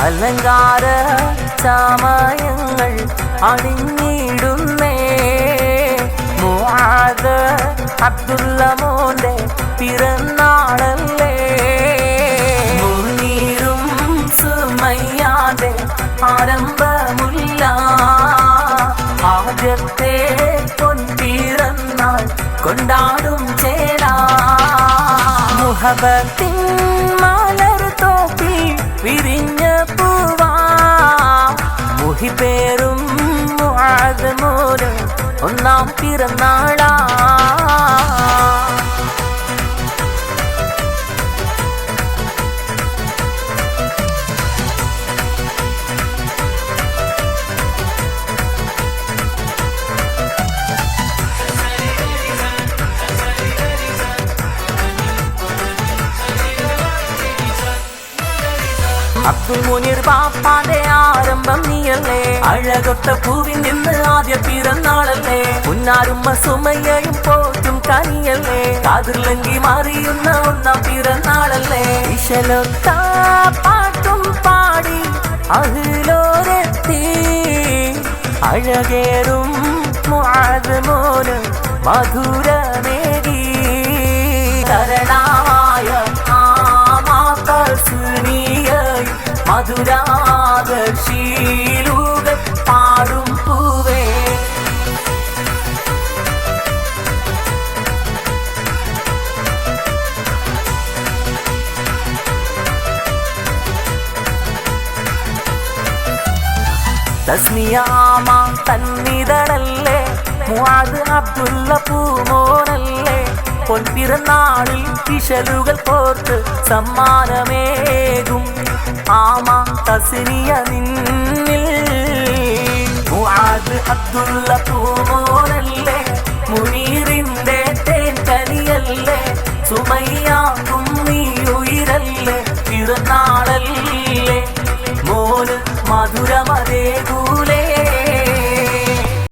അലങ്കാര ചാമയങ്ങൾ അണിഞ്ഞിടുന്നേ. മുആദ് അബ്ദുള്ള മോന്റെ പിറന്നാളല്ലേ. മുനീറും സുമയ്യാന്റെ ആരംഭമുല്ല. ആദ്യത്തെ പൊൻപിറന്നാൾ കൊണ്ടാടും ചേല. മുഹബത്തിൻ മലർ തോപ്പിൽ വിരിഞ്ഞ പൂവാ. മുഹിബേറും മുആദ് മോന് ഒന്നാം പിറന്നാളാ. അബ്ദുൽ മുനീർ ബാപ്പാന്റെ ആരംഭം നീയല്ലേ. അഴകൊത്ത പൂവിൽ നിന്ന് ആദ്യ പിറന്നാളല്ലേ. പുന്നാരുമ്മ സുമയ്യയും പോറ്റും കനിയല്ലേ. കാതിർലങ്കി മാറിയുന്ന ഒന്നാം പിറന്നാളല്ലേ. ഇശലൊത്ത പാട്ടും പാടി അഹിലോരെത്തി. അഴകേറും മുആദ് മോന് മധുരമേകി. തരണായ മധുരാദർശീലൂകൾ പാടും പൂവേ. തസ്നിയാമ തന്നിതളല്ലേ. മുആദ് അബ്ദുള്ള പൂമോനല്ലേ. പൊൻപിറന്നാളിൽ ഇശലുകൾ കോർത്ത് സമ്മാനമേകും ആമ തസ്നിയ നിന്നിൽ. മുആദ് അബ്ദുള്ള പൂമോനല്ലേ. മുനീറിന്റെ തേൻ കനിയല്ലേ. സുമയ്യാക്കും നീ ഉയിരല്ലേ. പിറന്നാളല്ലേ മോന് മധുരമതേകൂലേ.